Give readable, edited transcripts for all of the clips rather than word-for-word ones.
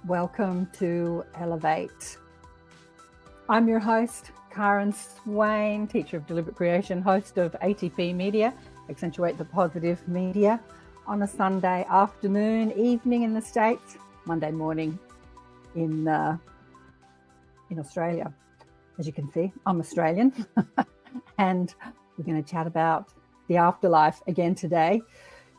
Welcome to Elevate. I'm your host, KAren Swain, teacher of deliberate creation, host of ATP Media, Accentuate the Positive Media, on a Sunday afternoon, evening in the States, Monday morning in Australia. As you can see, I'm Australian, and we're going to chat about the afterlife again today.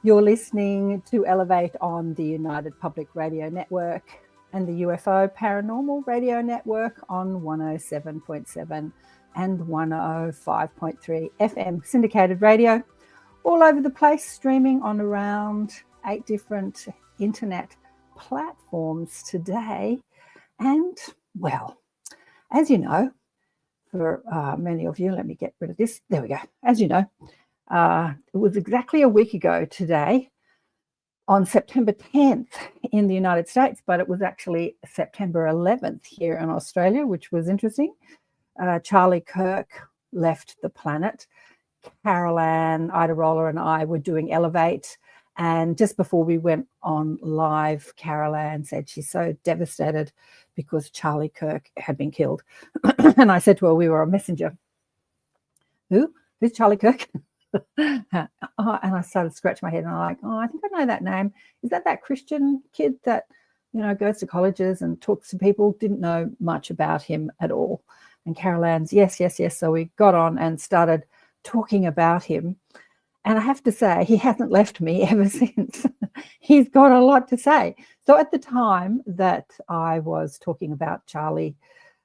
You're listening to Elevate on the United Public Radio Network and the UFO Paranormal Radio Network on 107.7 and 105.3 FM syndicated radio, all over the place, streaming on around 8 different internet platforms today. And, well, as you know, for many of you, let me get rid of this. There we go. As you know, it was exactly a week ago today, on September 10th in the United States, but it was actually September 11th here in Australia, which was interesting. Charlie Kirk left the planet. Carolann, Ida Roller and I were doing Elevate, and just before we went on live, Carolann said she's so devastated because Charlie Kirk had been killed. And I said to her, we were a messenger. Who? Who's Charlie Kirk? And I started scratching my head, and I'm like, I think I know that name. Is that Christian kid that, goes to colleges and talks to people? Didn't know much about him at all. And Carolann's, yes. So we got on and started talking about him. And I have to say, he hasn't left me ever since. He's got a lot to say. So at the time that I was talking about Charlie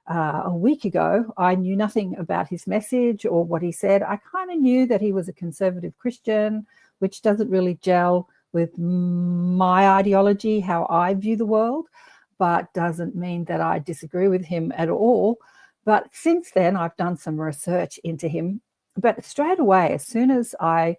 a week ago, I knew nothing about his message or what he said. I kind of knew that he was a conservative Christian, which doesn't really gel with my ideology, how I view the world, but doesn't mean that I disagree with him at all. But since then, I've done some research into him. But straight away, as soon as I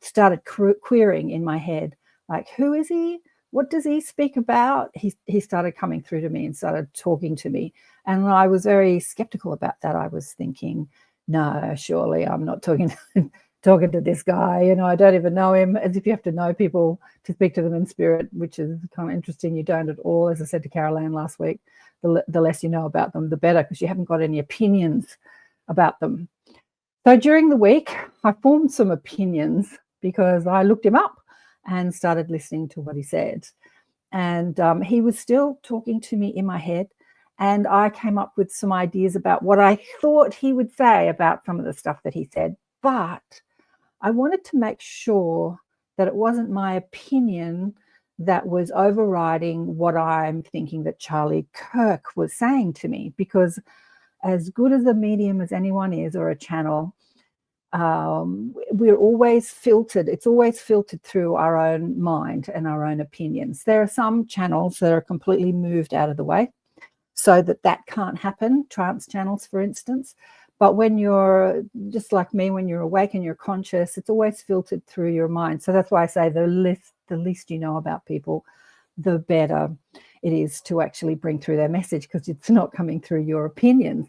started querying in my head, like, who is he? What does he speak about? He started coming through to me and started talking to me. And I was very skeptical about that. I was thinking, no, surely I'm not talking to this guy. I don't even know him, as if you have to know people to speak to them in spirit, which is kind of interesting. You don't at all. As I said to Carolann last week, the less you know about them, the better, because you haven't got any opinions about them. So during the week, I formed some opinions because I looked him up and started listening to what he said. And he was still talking to me in my head. And I came up with some ideas about what I thought he would say about some of the stuff that he said. But I wanted to make sure that it wasn't my opinion that was overriding what I'm thinking that Charlie Kirk was saying to me. Because as good as a medium as anyone is, or a channel, we're always filtered. It's always filtered through our own mind and our own opinions. There are some channels that are completely moved out of the way so that can't happen, trance channels, for instance. But when you're just like me, when you're awake and you're conscious, it's always filtered through your mind. So that's why I say the least you know about people, the better it is to actually bring through their message, because it's not coming through your opinions.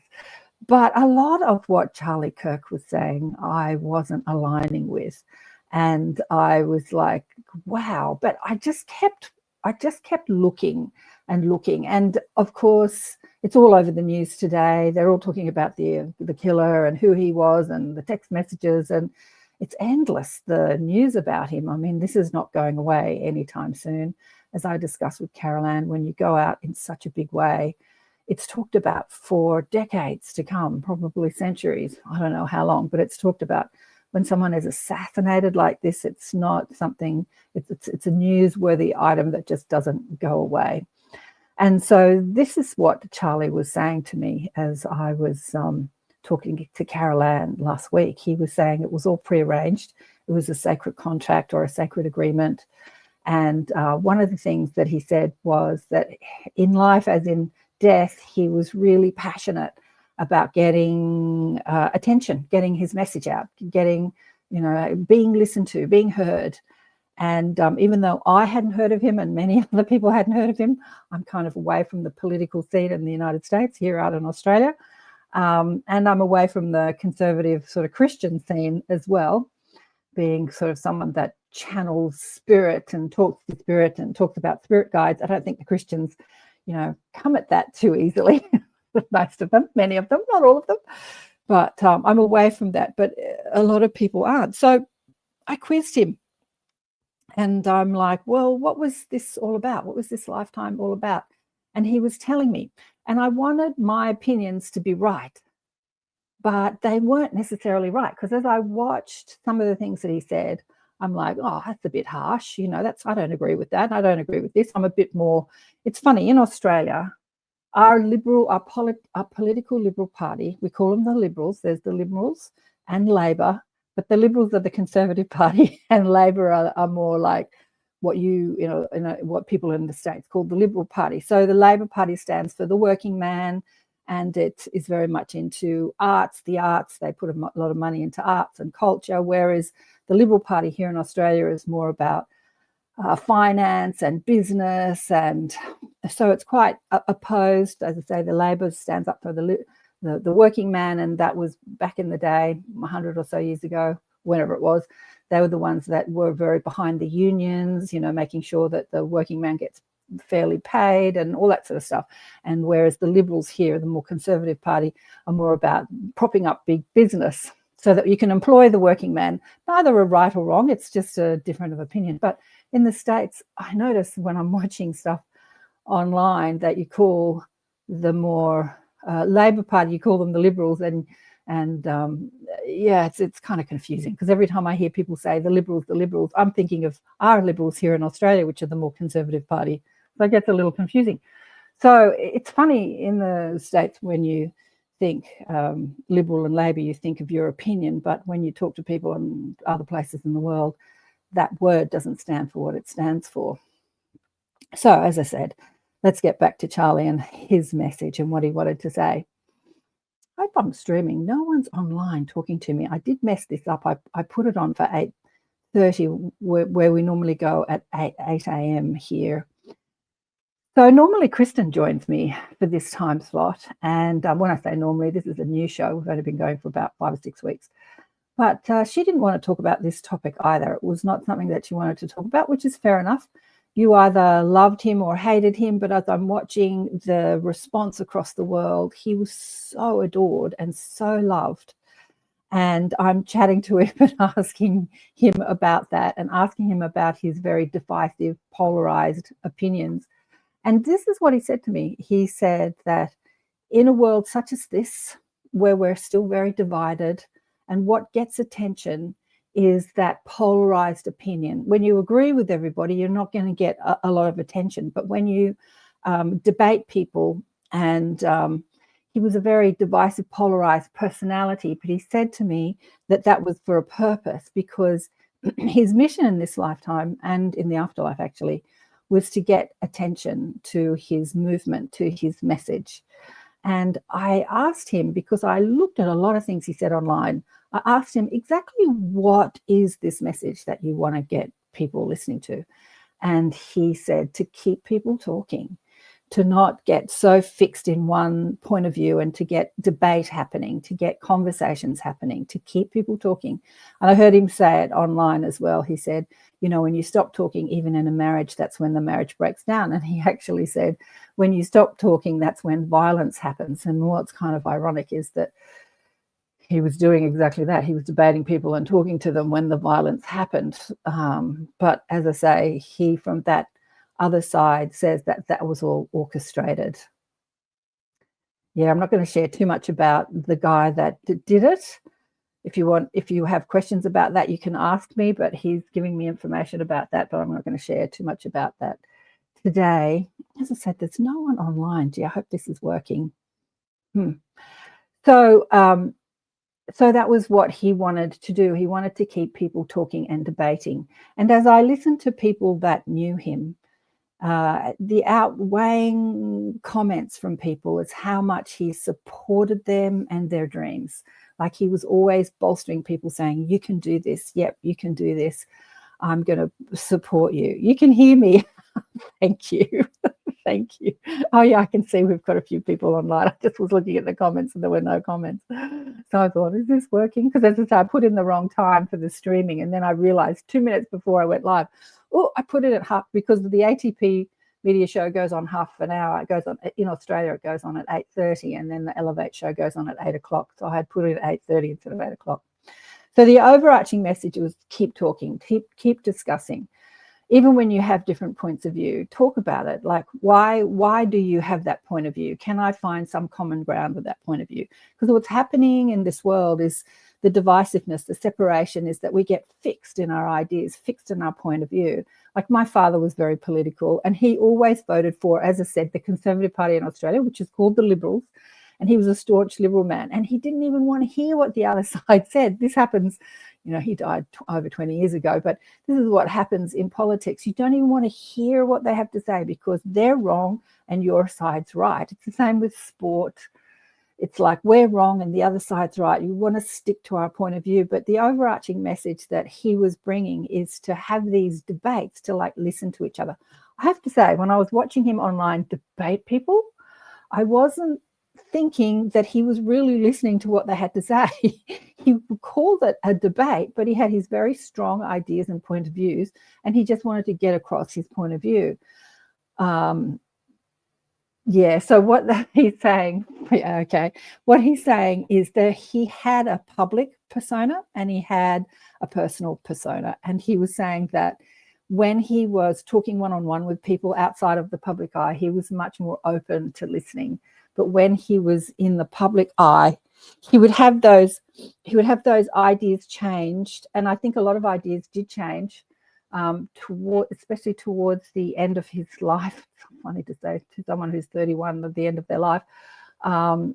But a lot of what Charlie Kirk was saying, I wasn't aligning with. And I was like, wow. But I just kept looking and looking. And of course, it's all over the news today. They're all talking about the killer and who he was and the text messages. And it's endless, the news about him. I mean, this is not going away anytime soon. As I discussed with Carolann, when you go out in such a big way, it's talked about for decades to come, probably centuries. I don't know how long, but it's talked about. When someone is assassinated like this, it's not something, it's a newsworthy item that just doesn't go away. And so this is what Charlie was saying to me as I was talking to Carolann last week. He was saying it was all prearranged. It was a sacred contract or a sacred agreement. And one of the things that he said was that in life, as in death, he was really passionate about getting attention, getting his message out, getting, being listened to, being heard. And even though I hadn't heard of him and many other people hadn't heard of him, I'm kind of away from the political scene in the United States, here out in Australia. And I'm away from the conservative sort of Christian scene as well, being sort of someone that channels spirit and talks to spirit and talks about spirit guides. I don't think the Christians, come at that too easily. Most of them, many of them, not all of them. But I'm away from that. But a lot of people aren't. So I quizzed him. And I'm like, well, what was this all about? What was this lifetime all about? And he was telling me. And I wanted my opinions to be right. But they weren't necessarily right. Because as I watched some of the things that he said, I'm like, oh, that's a bit harsh. I don't agree with that. I don't agree with this. I'm a bit more. It's funny, in Australia, our political Liberal Party, we call them the Liberals. There's the Liberals and Labor, but the Liberals are the Conservative Party, and Labor are more like what what people in the States call the Liberal Party. So the Labor Party stands for the working man, and it is very much into arts. The arts, they put a lot of money into arts and culture, whereas the Liberal Party here in Australia is more about finance and business, and so it's quite opposed. As I say, the Labor stands up for the working man, and that was back in the day, 100 or so years ago, whenever it was. They were the ones that were very behind the unions, making sure that the working man gets fairly paid and all that sort of stuff. And whereas the Liberals here, the more Conservative Party, are more about propping up big business so that you can employ the working man. Neither are right or wrong. It's just a difference of opinion. But in the States, I notice when I'm watching stuff online that you call the more Labor Party, you call them the Liberals, and it's kind of confusing, because every time I hear people say the Liberals, I'm thinking of our Liberals here in Australia, which are the more Conservative Party. So it gets a little confusing. So it's funny in the States, when you think Liberal and Labor, you think of your opinion, but when you talk to people in other places in the world, that word doesn't stand for what it stands for. So, as I said, let's get back to Charlie and his message and what he wanted to say. I hope I'm streaming. No one's online talking to me. I did mess this up. I put it on for 8:30, where we normally go at 8 a.m. here. So normally Kristin joins me for this time slot. And when I say normally, this is a new show. We've only been going for about 5 or 6 weeks. But she didn't want to talk about this topic either. It was not something that she wanted to talk about, which is fair enough. You either loved him or hated him, but as I'm watching the response across the world, he was so adored and so loved. And I'm chatting to him and asking him about that, and asking him about his very divisive, polarized opinions. And this is what he said to me. He said that in a world such as this, where we're still very divided, and what gets attention is that polarized opinion. When you agree with everybody, you're not going to get a lot of attention. But when you debate people, and he was a very divisive, polarized personality, but he said to me that that was for a purpose, because his mission in this lifetime, and in the afterlife actually, was to get attention to his movement, to his message. And I asked him, because I looked at a lot of things he said online, I asked him exactly, what is this message that you want to get people listening to? And he said to keep people talking, to not get so fixed in one point of view, and to get debate happening, to get conversations happening, to keep people talking. And I heard him say it online as well. He said, when you stop talking, even in a marriage, that's when the marriage breaks down. And he actually said, when you stop talking, that's when violence happens. And what's kind of ironic is that he was doing exactly that. He was debating people and talking to them when the violence happened. But as I say, he, from that other side, says that that was all orchestrated. Yeah, I'm not going to share too much about the guy that did it. If you have questions about that, you can ask me, but he's giving me information about that, but I'm not going to share too much about that today. As I said, there's no one online. Gee, I hope this is working. So that was what he wanted to do. He wanted to keep people talking and debating. And as I listened to people that knew him, the outweighing comments from people is how much he supported them and their dreams. Like, he was always bolstering people, saying, you can do this. Yep, you can do this. I'm going to support you. You can hear me. Thank you. Thank you. Oh, yeah, I can see we've got a few people online. I just was looking at the comments and there were no comments. So I thought, is this working? Because as I said, I put in the wrong time for the streaming. And then I realized 2 minutes before I went live, oh, I put it at half, because the ATP media show goes on half an hour. It goes on, in Australia, it goes on at 8:30, and then the Elevate show goes on at 8 o'clock. So I had put it at 8:30 instead of 8 o'clock. So the overarching message was keep talking, keep discussing. Even when you have different points of view, talk about it. Like, why do you have that point of view? Can I find some common ground with that point of view? Because what's happening in this world is the divisiveness, the separation, is that we get fixed in our ideas, fixed in our point of view. Like, my father was very political, and he always voted for, as I said, the Conservative Party in Australia, which is called the Liberals. And he was a staunch Liberal man, and he didn't even want to hear what the other side said. This happens, he died over 20 years ago, but this is what happens in politics. You don't even want to hear what they have to say because they're wrong and your side's right. It's the same with sport. It's like, we're wrong and the other side's right. You want to stick to our point of view. But the overarching message that he was bringing is to have these debates, to like listen to each other. I have to say, when I was watching him online debate people, I wasn't thinking that he was really listening to what they had to say. He called it a debate, but he had his very strong ideas and point of views, and he just wanted to get across his point of view. So what he's saying, what he's saying is that he had a public persona and he had a personal persona, and he was saying that when he was talking one-on-one with people outside of the public eye, he was much more open to listening. But when he was in the public eye, he would have those ideas changed. And I think a lot of ideas did change, especially towards the end of his life. It's funny to say to someone who's 31 at the end of their life.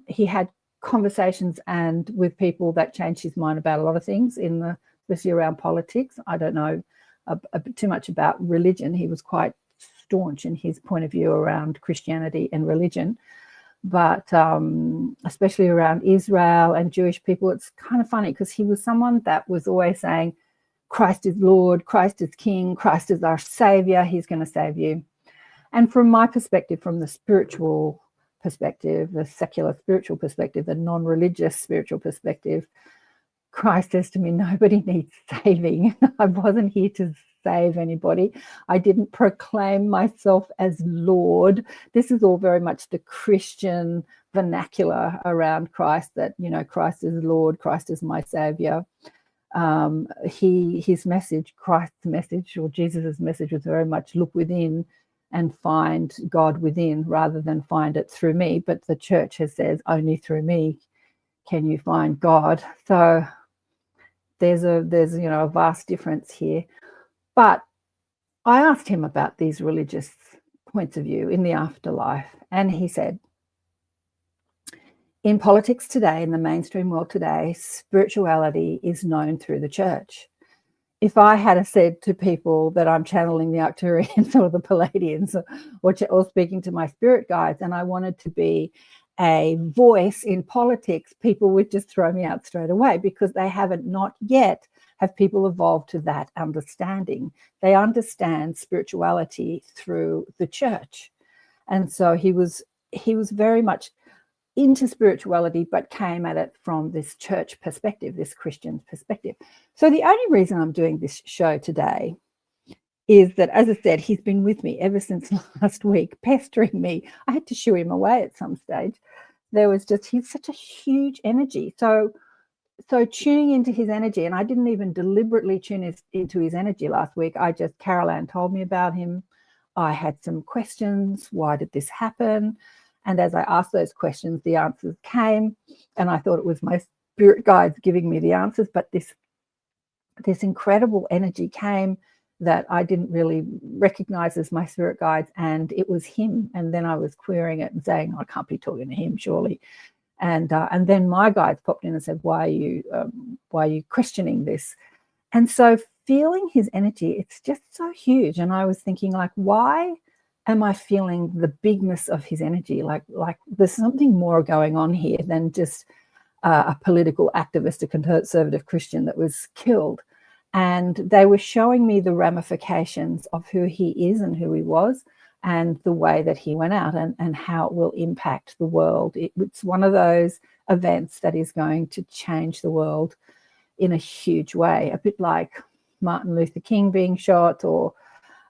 He had conversations and with people that changed his mind about a lot of things, especially around politics. I don't know too much about religion. He was quite staunch in his point of view around Christianity and religion. But especially around Israel and Jewish people, it's kind of funny because he was someone that was always saying, Christ is Lord, Christ is King, Christ is our Savior, he's going to save you. And from my perspective, from the spiritual perspective, the secular spiritual perspective, the non-religious spiritual perspective, Christ says to me, nobody needs saving. I wasn't here to save anybody. I didn't proclaim myself as Lord. This is all very much the Christian vernacular around Christ, that, Christ is Lord, Christ is my Savior. His message, Christ's message, or Jesus's message, was very much look within and find God within rather than find it through me. But the church has said only through me can you find God. So there's a vast difference here. But I asked him about these religious points of view in the afterlife, and he said, in politics today, in the mainstream world today, spirituality is known through the church. If I had said to people that I'm channeling the Arcturians or the Palladians or speaking to my spirit guides, and I wanted to be a voice in politics, people would just throw me out straight away because they not yet have people evolved to that understanding. They understand spirituality through the church. And so he was very much into spirituality, but came at it from this church perspective, this Christian perspective. So the only reason I'm doing this show today is that, as I said, he's been with me ever since last week, pestering me. I had to shoo him away at some stage. He's such a huge energy. So tuning into his energy, and I didn't even deliberately tune into his energy last week. Carolann told me about him. I had some questions. Why did this happen? And as I asked those questions, the answers came, and I thought it was my spirit guides giving me the answers. But this incredible energy came that I didn't really recognize as my spirit guides, and it was him. And then I was querying it and saying, I can't be talking to him, surely. And then my guides popped in and said, why are you questioning this? And so feeling his energy, it's just so huge. And I was thinking, like, why am I feeling the bigness of his energy? Like there's something more going on here than just a political activist, a conservative Christian that was killed. And they were showing me the ramifications of who he is and who he was. and the way that he went out and how it will impact the world. It's one of those events that is going to change the world in a huge way, a bit like Martin Luther King being shot, or,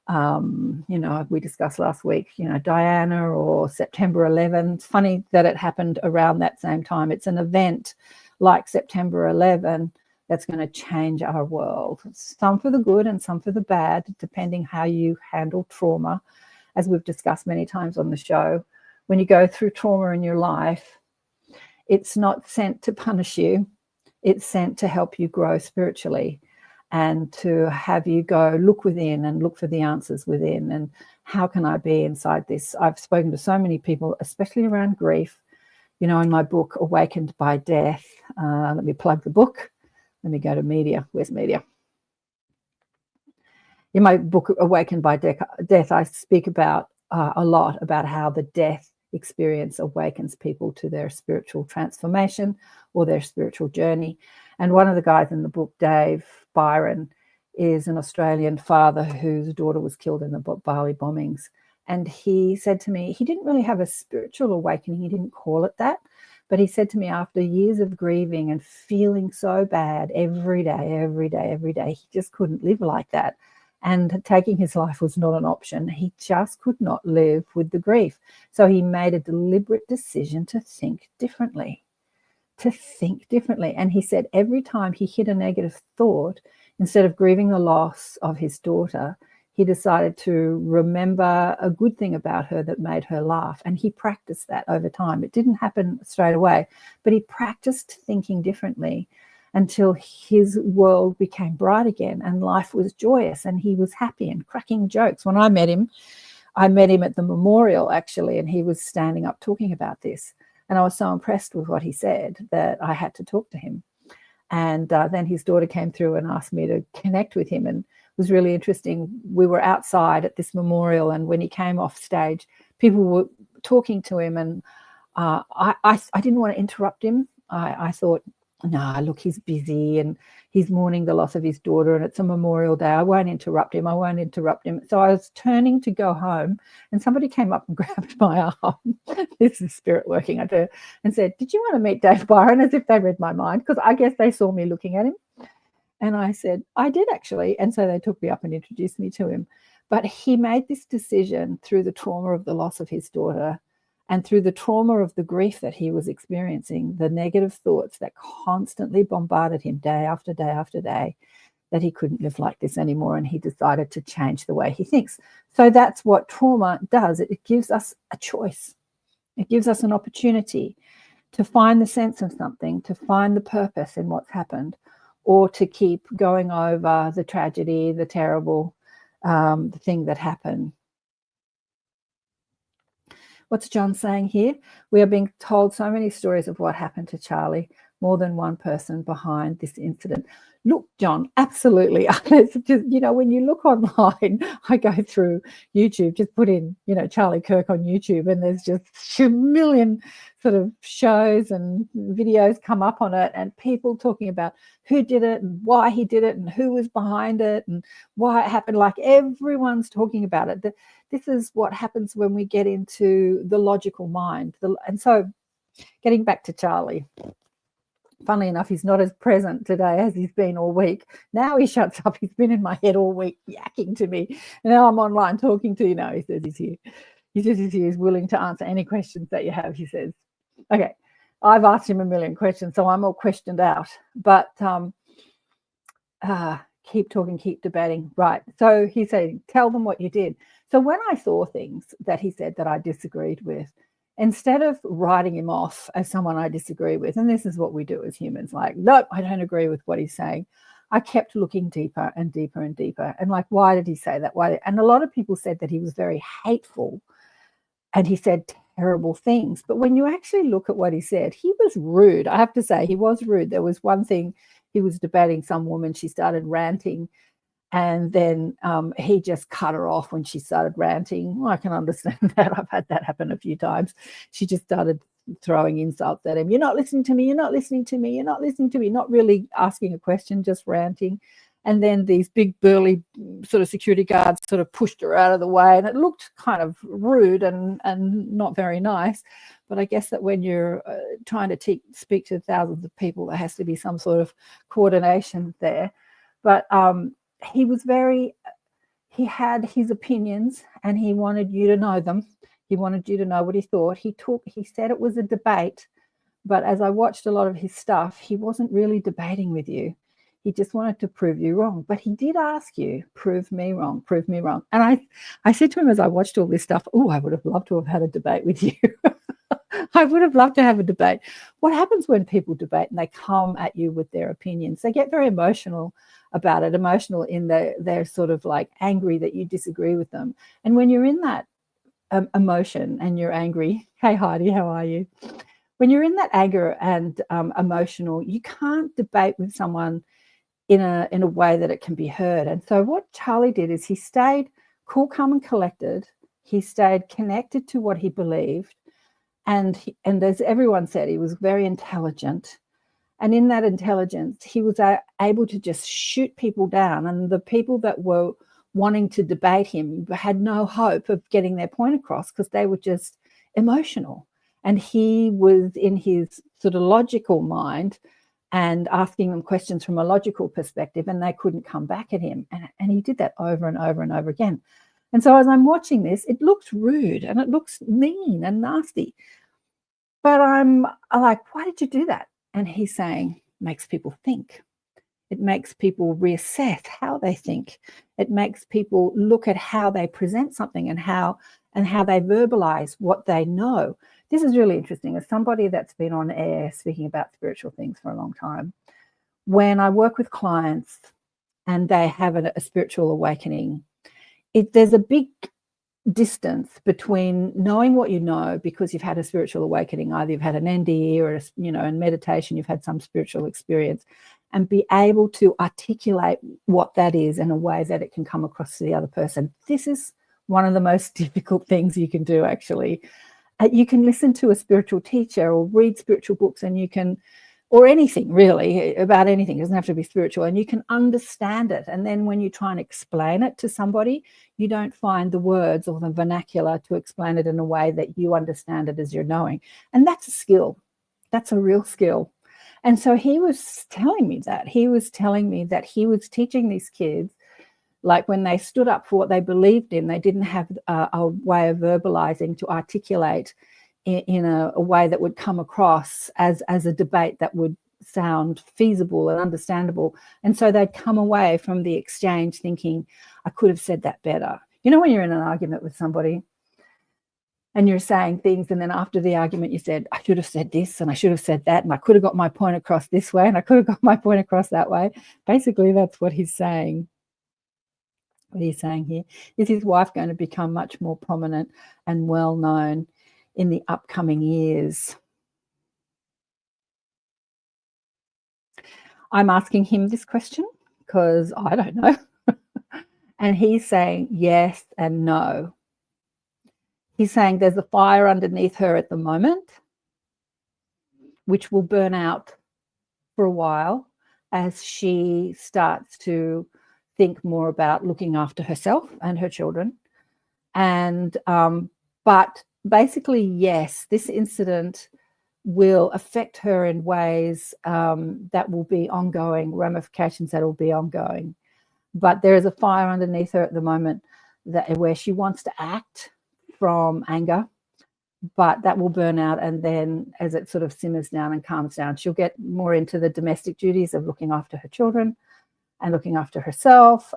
we discussed last week, Diana, or September 11. It's funny that it happened around that same time. It's an event like September 11 that's going to change our world, some for the good and some for the bad, depending how you handle trauma. As we've discussed many times on the show, when you go through trauma in your life, it's not sent to punish you. It's sent to help you grow spiritually and to have you go look within and look for the answers within. And how can I be inside this? I've spoken to so many people, especially around grief. In my book, Awakened by Death, let me plug the book. Let me go to media. Where's media? In my book, Awakened by Death, I speak about a lot about how the death experience awakens people to their spiritual transformation or their spiritual journey. And one of the guys in the book, Dave Byron, is an Australian father whose daughter was killed in the Bali bombings. And he said to me, he didn't really have a spiritual awakening. He didn't call it that. But he said to me, after years of grieving and feeling so bad every day, he just couldn't live like that. And taking his life was not an option. He just could not live with the grief. So he made a deliberate decision to think differently. And he said every time he hit a negative thought, instead of grieving the loss of his daughter, he decided to remember a good thing about her that made her laugh. And he practiced that over time. It didn't happen straight away, but he practiced thinking differently until his world became bright again and life was joyous and he was happy and cracking jokes. When I met him at the memorial, actually, and he was standing up talking about this. And I was so impressed with what he said that I had to talk to him. And then his daughter came through and asked me to connect with him, and it was really interesting. We were outside at this memorial, and when he came off stage, people were talking to him, and I didn't want to interrupt him. I thought, no, look, he's busy and he's mourning the loss of his daughter and it's a Memorial Day. I won't interrupt him. So I was turning to go home and somebody came up and grabbed my arm. This is spirit working, I do, and said, did you want to meet Dave Byron? As if they read my mind, because I guess they saw me looking at him. And I said, I did actually. And so they took me up and introduced me to him. But he made this decision through the trauma of the loss of his daughter and through the trauma of the grief that he was experiencing, the negative thoughts that constantly bombarded him day after day after day, that he couldn't live like this anymore. And he decided to change the way he thinks. So that's what trauma does. It gives us a choice. It gives us an opportunity to find the sense of something, to find the purpose in what's happened, or to keep going over the tragedy, the terrible the thing that happened. What's John saying here? We are being told so many stories of what happened to Charlie, more than one person behind this incident. Look, John, absolutely. It's just, when you look online, I go through YouTube, just put in, Charlie Kirk on YouTube, and there's just a million sort of shows and videos come up on it, and people talking about who did it and why he did it and who was behind it and why it happened. Like, everyone's talking about it. This is what happens when we get into the logical mind. And so getting back to Charlie, funnily enough, he's not as present today as he's been all week. Now he shuts up. He's been in my head all week yakking to me. And now I'm online talking to you. No, he says he's here. He says he's here. He's willing to answer any questions that you have, he says. Okay, I've asked him a million questions, so I'm all questioned out. But keep talking, keep debating. Right, so he said, tell them what you did. So when I saw things that he said that I disagreed with, instead of writing him off as someone I disagree with, and this is what we do as humans, like, nope, I don't agree with what he's saying, I kept looking deeper and deeper and deeper. And like, why did he say that? And a lot of people said that he was very hateful and he said terrible things. But when you actually look at what he said, he was rude. I have to say, he was rude. There was one thing, he was debating some woman, she started ranting, and then he just cut her off when she started ranting. Well, I can understand that. I've had that happen a few times. She just started throwing insults at him. You're not listening to me. You're not listening to me. You're not listening to me. Not really asking a question, just ranting. And then these big burly sort of security guards sort of pushed her out of the way, and it looked kind of rude and not very nice. But I guess that when you're trying to speak to thousands of people, there has to be some sort of coordination there. But he had his opinions, and he wanted you to know them. He wanted you to know what he thought. He said it was a debate, but as I watched a lot of his stuff, he wasn't really debating with you. He just wanted to prove you wrong. But he did ask you, prove me wrong, prove me wrong. And I said to him as I watched all this stuff, oh, I would have loved to have had a debate with you. I would have loved to have a debate. What happens when people debate and they come at you with their opinions? They get very emotional about it, emotional in they're sort of like angry that you disagree with them. And when you're in that emotion and you're angry, hey Heidi, how are you? When you're in that anger and emotional, you can't debate with someone in a way that it can be heard. And so what Charlie did is he stayed cool, calm, and collected. He stayed connected to what he believed, and as everyone said, he was very intelligent. And in that intelligence, he was able to just shoot people down. And the people that were wanting to debate him had no hope of getting their point across because they were just emotional. And he was in his sort of logical mind and asking them questions from a logical perspective, and they couldn't come back at him. And he did that over and over and over again. And so as I'm watching this, it looks rude and it looks mean and nasty. But I'm like, why did you do that? And he's saying, makes people think. It makes people reassess how they think. It makes people look at how they present something and how they verbalize what they know. This is really interesting. As somebody that's been on air speaking about spiritual things for a long time, when I work with clients and they have a spiritual awakening, there's a big distance between knowing what you know because you've had a spiritual awakening. Either you've had an NDE or in meditation you've had some spiritual experience, and be able to articulate what that is in a way that it can come across to the other person. This is one of the most difficult things you can do, actually. You can listen to a spiritual teacher or read spiritual books, and you can, or anything really, about anything. It doesn't have to be spiritual, and you can understand it. And then when you try and explain it to somebody, you don't find the words or the vernacular to explain it in a way that you understand it as you're knowing. And that's a skill. That's a real skill. And so he was telling me that. He was telling me that he was teaching these kids, like when they stood up for what they believed in, they didn't have a way of verbalizing to articulate in a way that would come across as a debate that would sound feasible and understandable. And so they'd come away from the exchange thinking, I could have said that better. You know, when you're in an argument with somebody and you're saying things, and then after the argument you said, I should have said this and I should have said that, and I could have got my point across this way and I could have got my point across that way. Basically, that's what he's saying. What he's saying here is his wife going to become much more prominent and well known in the upcoming years. I'm asking him this question because I don't know. And he's saying yes and no. He's saying there's a fire underneath her at the moment, which will burn out for a while as she starts to think more about looking after herself and her children. And but basically, yes, this incident will affect her in ways that will be ongoing, ramifications that will be ongoing. But there is a fire underneath her at the moment where she wants to act from anger, but that will burn out. And then as it sort of simmers down and calms down, she'll get more into the domestic duties of looking after her children and looking after herself.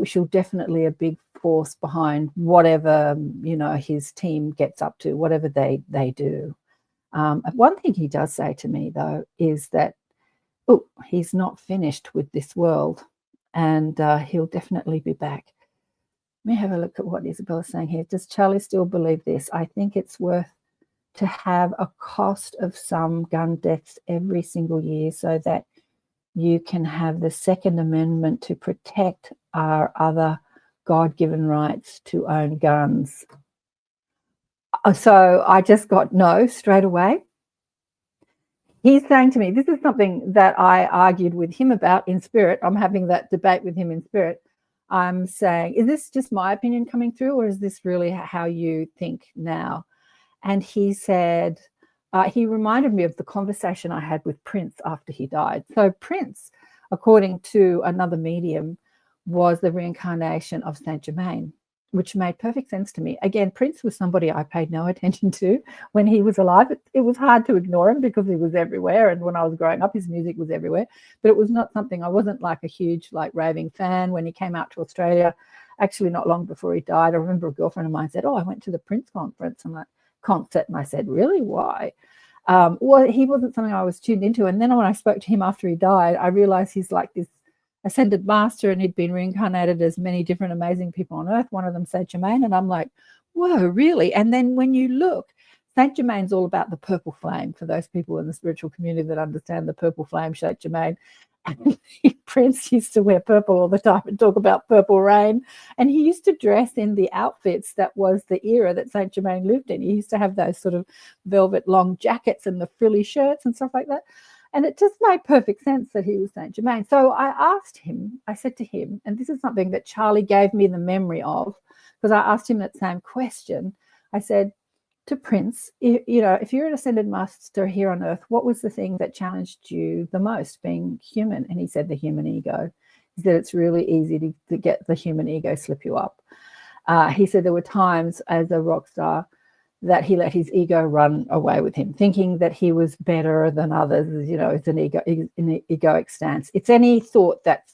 She'll definitely a big force behind whatever, his team gets up to, whatever they do. One thing he does say to me, though, is that, he's not finished with this world, and he'll definitely be back. Let me have a look at what Isabella's saying here. Does Charlie still believe this? I think it's worth to have a cost of some gun deaths every single year so that you can have the Second Amendment to protect our other God-given rights to own guns. So I just got no straight away. he's saying to me, this is something that I argued with him about in spirit. I'm having that debate with him in spirit. I'm saying, is this just my opinion coming through, or is this really how you think now? And he said, he reminded me of the conversation I had with Prince after he died. So Prince, according to another medium, was the reincarnation of Saint Germain, which made perfect sense to me. Again, Prince was somebody I paid no attention to when he was alive. It was hard to ignore him because he was everywhere. And when I was growing up, his music was everywhere. But it was not something, I wasn't like a huge, like, raving fan. When he came out to Australia, actually not long before he died, I remember a girlfriend of mine said, oh, I went to the Prince conference. I'm like, concert. And I said, really? Why? Well, he wasn't something I was tuned into. And then when I spoke to him after he died, I realized he's like this ascended master, and he'd been reincarnated as many different amazing people on earth, one of them Saint Germain. And I'm like, whoa, really? And then when you look, Saint Germain's all about the purple flame, for those people in the spiritual community that understand the purple flame, Saint Germain. And Prince used to wear purple all the time and talk about purple rain. And he used to dress in the outfits that was the era that Saint Germain lived in. He used to have those sort of velvet long jackets and the frilly shirts and stuff like that. And it just made perfect sense that he was Saint Germain. So I asked him, I said to him, and this is something that Charlie gave me the memory of, because I asked him that same question. I said to Prince, if you're an ascended master here on earth, what was the thing that challenged you the most being human? And he said, the human ego. He said, it's really easy to get the human ego slip you up. He said there were times as a rock star that he let his ego run away with him, thinking that he was better than others. It's an egoic stance. It's any thought that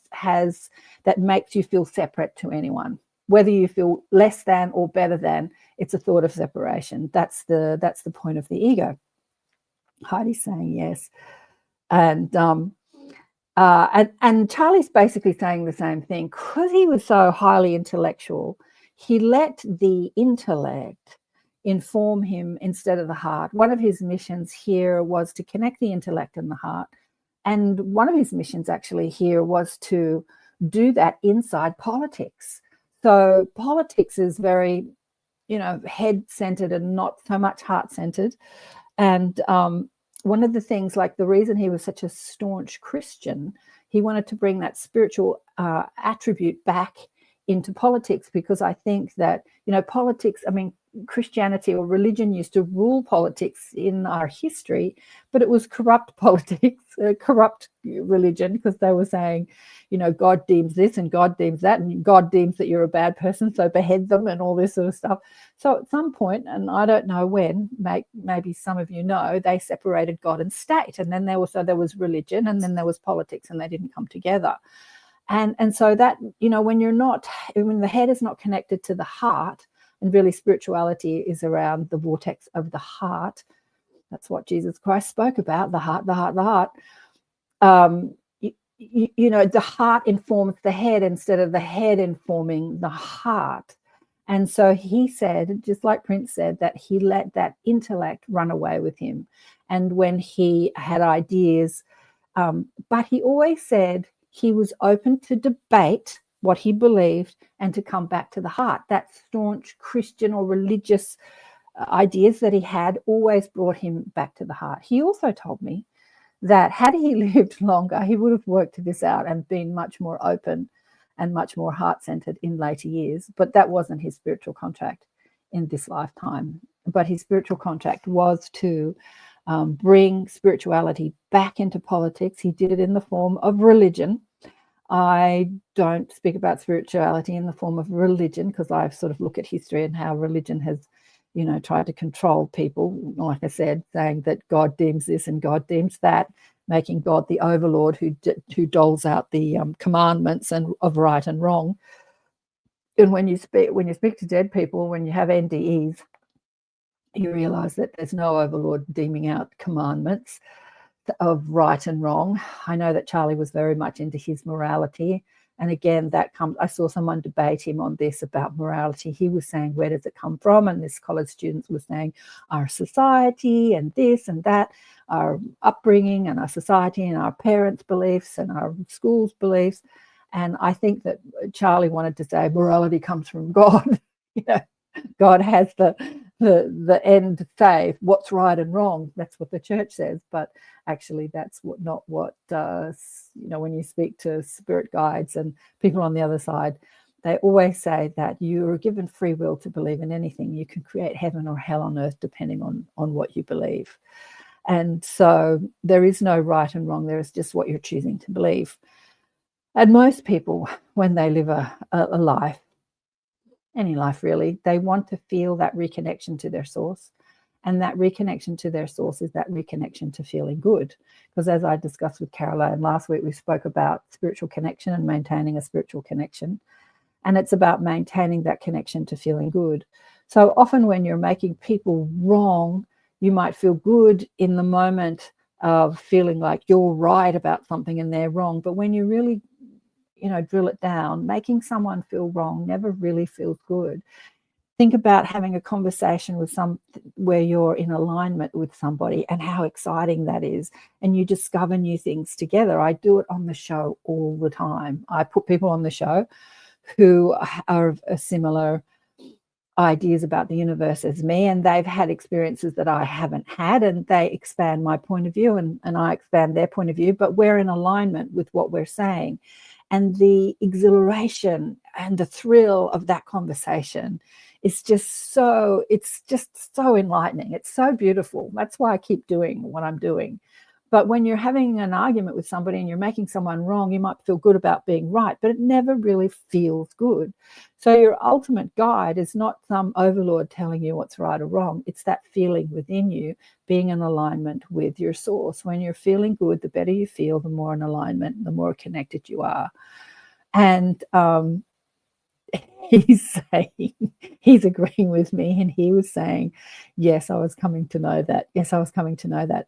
makes you feel separate to anyone, whether you feel less than or better than. It's a thought of separation. That's the point of the ego. Heidi's saying yes, and Charlie's basically saying the same thing. Because he was so highly intellectual, he let the intellect inform him instead of the heart. One of his missions here was to connect the intellect and the heart. And one of his missions actually here was to do that inside politics. So politics is very, head-centered and not so much heart-centered. And one of the things, like the reason he was such a staunch Christian, he wanted to bring that spiritual attribute back into politics, because I think that, politics, Christianity or religion used to rule politics in our history, but it was corrupt politics, corrupt religion, because they were saying, God deems this and God deems that, and God deems that you're a bad person, so behead them and all this sort of stuff. So at some point, and I don't know when, maybe some of you know, they separated God and state, and then there was religion, and then there was politics, and they didn't come together. And so that, when the head is not connected to the heart, and really spirituality is around the vortex of the heart. That's what Jesus Christ spoke about, the heart, the heart, the heart. The heart informs the head instead of the head informing the heart. And so he said, just like Prince said, that he let that intellect run away with him. And when he had ideas, but he always said he was open to debate what he believed and to come back to the heart. That staunch Christian or religious ideas that he had always brought him back to the heart. He also told me that had he lived longer, he would have worked this out and been much more open and much more heart-centered in later years. But that wasn't his spiritual contract in this lifetime. But his spiritual contract was to bring spirituality back into politics. He did it in the form of religion. I don't speak about spirituality in the form of religion, because I sort of look at history and how religion has, tried to control people. Like I said, saying that God deems this and God deems that, making God the overlord who doles out the commandments and of right and wrong. And when you speak to dead people, when you have NDEs, you realize that there's no overlord deeming out commandments of right and wrong. I know that Charlie was very much into his morality. And again, I saw someone debate him on this about morality. He was saying, where does it come from? And this college student was saying, our society and this and that, our upbringing and our society and our parents' beliefs and our school's beliefs. And I think that Charlie wanted to say morality comes from God. God has the the end say what's right and wrong. That's what the church says, but actually that's not what when you speak to spirit guides and people on the other side, they always say that you are given free will to believe in anything. You can create heaven or hell on earth depending on what you believe. And so there is no right and wrong. There is just what you're choosing to believe. And most people, when they live a life, any life really, they want to feel that reconnection to their source. And that reconnection to their source is that reconnection to feeling good. Because as I discussed with Carolann last week, we spoke about spiritual connection and maintaining a spiritual connection. And it's about maintaining that connection to feeling good. So often when you're making people wrong, you might feel good in the moment of feeling like you're right about something and they're wrong. But when you really drill it down, making someone feel wrong never really feels good. Think about having a conversation with where you're in alignment with somebody and how exciting that is. And you discover new things together. I do it on the show all the time. I put people on the show who are of a similar ideas about the universe as me, and they've had experiences that I haven't had, and they expand my point of view and I expand their point of view, but we're in alignment with what we're saying. And the exhilaration and the thrill of that conversation is just so enlightening. It's so beautiful. That's why I keep doing what I'm doing. But when you're having an argument with somebody and you're making someone wrong, you might feel good about being right, but it never really feels good. So your ultimate guide is not some overlord telling you what's right or wrong. It's that feeling within you being in alignment with your source. When you're feeling good, the better you feel, the more in alignment, the more connected you are. And he's agreeing with me, and he was saying, yes, I was coming to know that. Yes, I was coming to know that.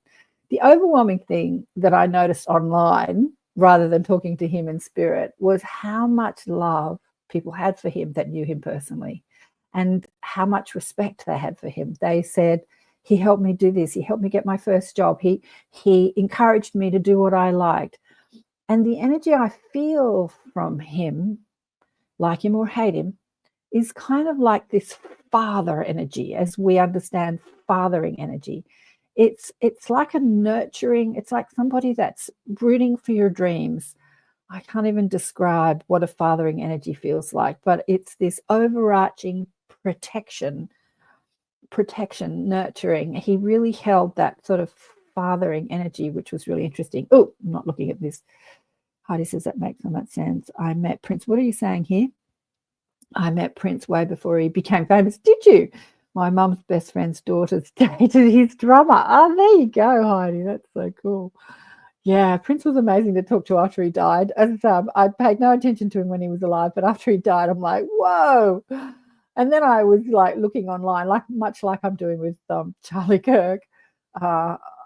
The overwhelming thing that I noticed online, rather than talking to him in spirit, was how much love people had for him that knew him personally, and how much respect they had for him. They said, he helped me do this. He helped me get my first job. He encouraged me to do what I liked. And the energy I feel from him, like him or hate him, is kind of like this father energy, as we understand fathering energy. It's like a nurturing, it's like somebody that's rooting for your dreams. I can't even describe what a fathering energy feels like, but it's this overarching protection, nurturing. He really held that sort of fathering energy, which was really interesting. Oh, I'm not looking at this. Heidi says that makes so much sense. I met Prince. What are you saying here? I met Prince way before he became famous. Did you? My mum's best friend's daughter's dated his drummer. Oh, there you go, Heidi. That's so cool. Yeah, Prince was amazing to talk to after he died. And I paid no attention to him when he was alive, but after he died, I'm like, whoa. And then I was like looking online, much like I'm doing with Charlie Kirk,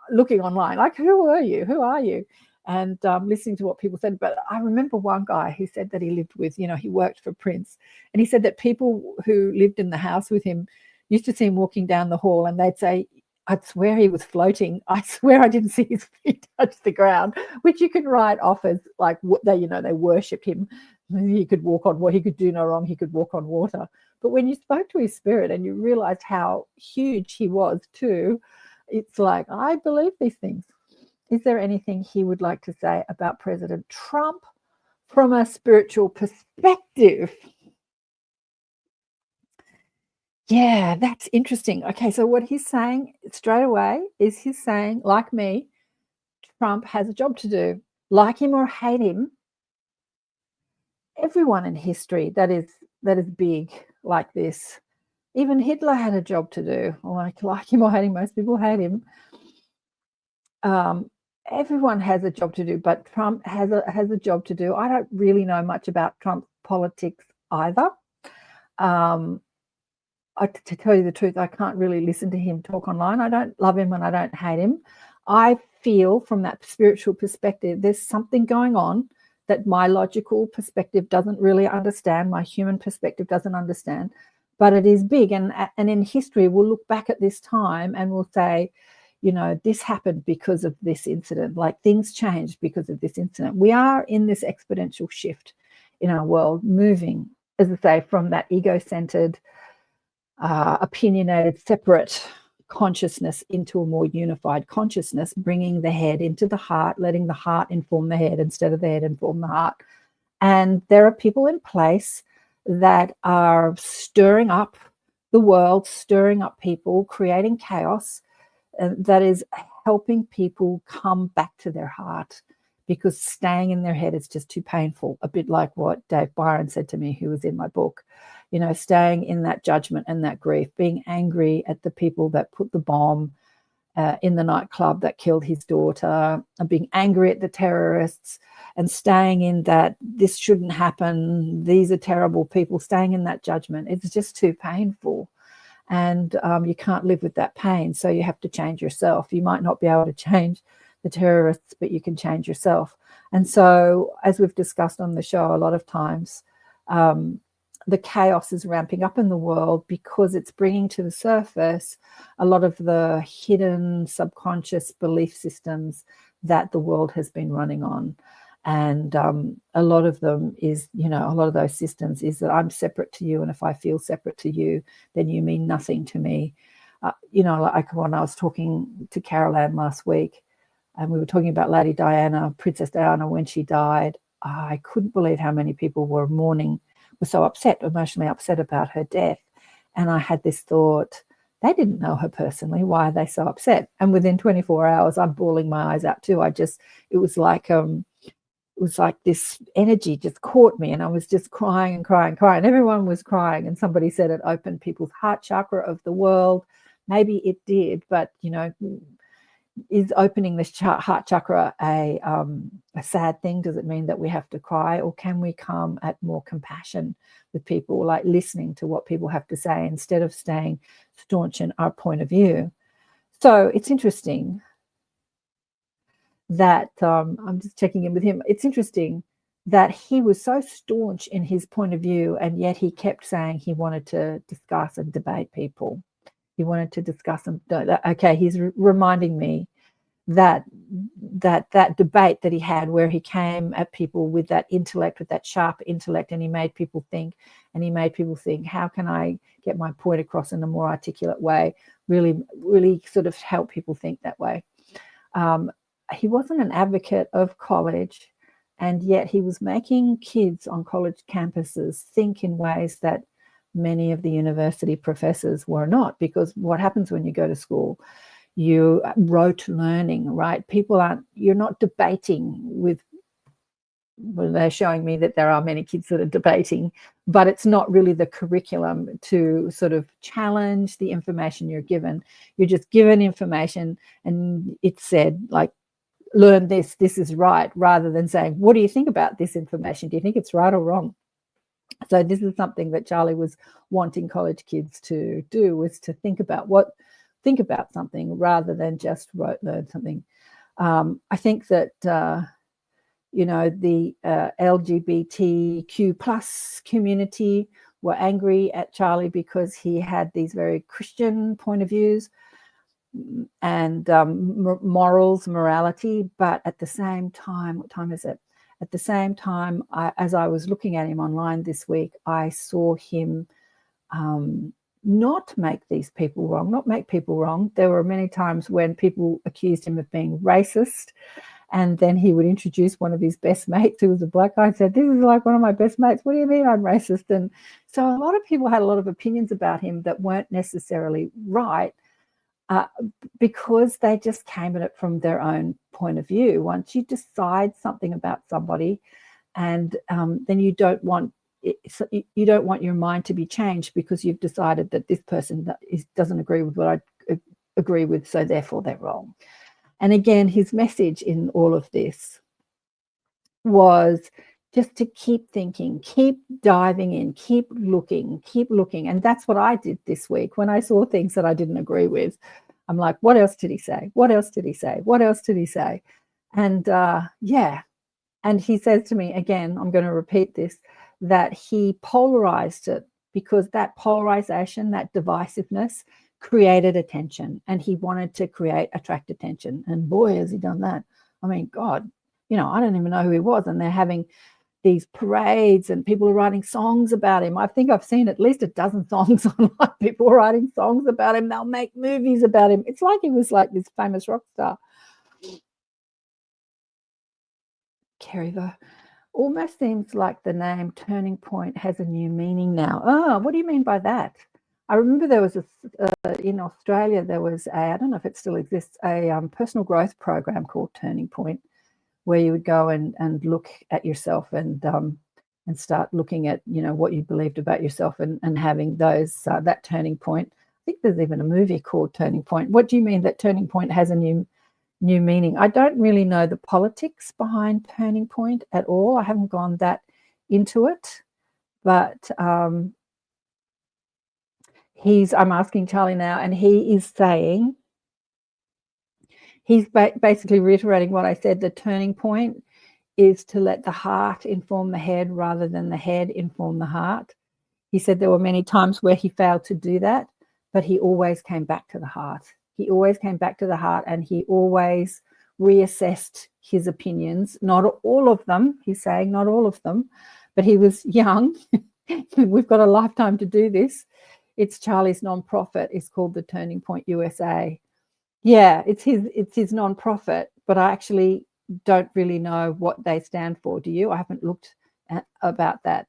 looking online, like, who are you? Who are you? And listening to what people said. But I remember one guy who said that he lived with, he worked for Prince. And he said that people who lived in the house with him used to see him walking down the hall and they'd say, I'd swear he was floating. I swear I didn't see his feet touch the ground, which you can write off as like, they worshipped him. He could walk on water. He could do no wrong. He could walk on water. But when you spoke to his spirit and you realized how huge he was too, it's like, I believe these things. Is there anything he would like to say about President Trump from a spiritual perspective? Yeah, that's interesting. Okay, so what he's saying straight away is he's saying, like me, Trump has a job to do. Like him or hate him, everyone in history that is big like this, even Hitler had a job to do. Like him or hate him, most people hate him. Everyone has a job to do, but Trump has a job to do. I don't really know much about Trump's politics either. To tell you the truth, I can't really listen to him talk online. I don't love him and I don't hate him. I feel from that spiritual perspective, there's something going on that my logical perspective doesn't really understand, my human perspective doesn't understand, but it is big. And in history, we'll look back at this time and we'll say, this happened because of this incident, like things changed because of this incident. We are in this exponential shift in our world, moving, as I say, from that ego-centered opinionated, separate consciousness into a more unified consciousness, bringing the head into the heart, letting the heart inform the head instead of the head inform the heart. And there are people in place that are stirring up the world, stirring up people, creating chaos, that is helping people come back to their heart, because staying in their head is just too painful. A bit like what Dave Byron said to me, who was in my book, you know, staying in that judgment and that grief, being angry at the people that put the bomb in the nightclub that killed his daughter, and being angry at the terrorists, and staying in that this shouldn't happen, these are terrible people, staying in that judgment. It's just too painful. And you can't live with that pain. So you have to change yourself. You might not be able to change the terrorists, but you can change yourself. And so, as we've discussed on the show a lot of times, the chaos is ramping up in the world because it's bringing to the surface a lot of the hidden subconscious belief systems that the world has been running on. And a lot of them is, you know, a lot of those systems is that I'm separate to you, and if I feel separate to you, then you mean nothing to me. You know, like when I was talking to Carolann last week, and we were talking about Lady Diana, Princess Diana, when she died, I couldn't believe how many people were mourning, were so upset, emotionally upset about her death. And I had this thought, they didn't know her personally. Why are they so upset? And within 24 hours, I'm bawling my eyes out too. It was like this energy just caught me, and I was just crying and crying and crying. Everyone was crying, and somebody said it opened people's heart chakra of the world. Maybe it did, but, you know, is opening this heart chakra a sad thing? Does it mean that we have to cry, or can we come at more compassion with people, like listening to what people have to say instead of staying staunch in our point of view? So it's interesting that I'm just checking in with him. It's interesting that he was so staunch in his point of view, and yet he kept saying he wanted to discuss and debate people. He wanted to discuss and okay, he's reminding me that debate that he had, where he came at people with that intellect, with that sharp intellect, and he made people think, how can I get my point across in a more articulate way, really sort of help people think that way. He wasn't an advocate of college, and yet he was making kids on college campuses think in ways that many of the university professors were not. Because what happens when you go to school, you rote learning, right? You're not debating with, well, they're showing me that there are many kids that are debating, but it's not really the curriculum to sort of challenge the information you're given. You're just given information, and it's said, like, learn this is right, rather than saying, what do you think about this information? Do you think it's right or wrong? So this is something that Charlie was wanting college kids to do, was to think about something rather than just learn something. I think that you know, the LGBTQ plus community were angry at Charlie because he had these very Christian point of views and morality. But at the same time, what time is it? At the same time, as I was looking at him online this week, I saw him not make people wrong. There were many times when people accused him of being racist, and then he would introduce one of his best mates who was a black guy and said, this is like one of my best mates. What do you mean I'm racist? And so a lot of people had a lot of opinions about him that weren't necessarily right, because they just came at it from their own point of view. Once you decide something about somebody, and then you don't want your mind to be changed because you've decided that this person doesn't agree with what I agree with, so therefore they're wrong. And again, his message in all of this was just to keep thinking, keep diving in, keep looking. And that's what I did this week. When I saw things that I didn't agree with, I'm like, what else did he say? What else did he say? What else did he say? And yeah. And he says to me, again, I'm going to repeat this, that he polarized it because that polarization, that divisiveness created attention, and he wanted to attract attention. And boy, has he done that. I mean, God, you know, I don't even know who he was. And they're having these parades, and people are writing songs about him. I think I've seen at least a dozen songs online. People are writing songs about him. They'll make movies about him. It's like he was like this famous rock star. Kerry, though, almost seems like the name Turning Point has a new meaning now. Oh, what do you mean by that? I remember there was in Australia, there was I don't know if it still exists, a personal growth program called Turning Point, where you would go and look at yourself and start looking at, what you believed about yourself and having those that turning point. I think there's even a movie called Turning Point. What do you mean that Turning Point has a new meaning? I don't really know the politics behind Turning Point at all. I haven't gone that into it, but I'm asking Charlie now, and he is saying, he's basically reiterating what I said. The turning point is to let the heart inform the head rather than the head inform the heart. He said there were many times where he failed to do that, but he always came back to the heart. He always came back to the heart, and he always reassessed his opinions. Not all of them, he's saying, not all of them, but he was young. We've got a lifetime to do this. It's Charlie's nonprofit. It's called the Turning Point USA. Yeah, it's his nonprofit, but I actually don't really know what they stand for. Do you? I haven't looked about that.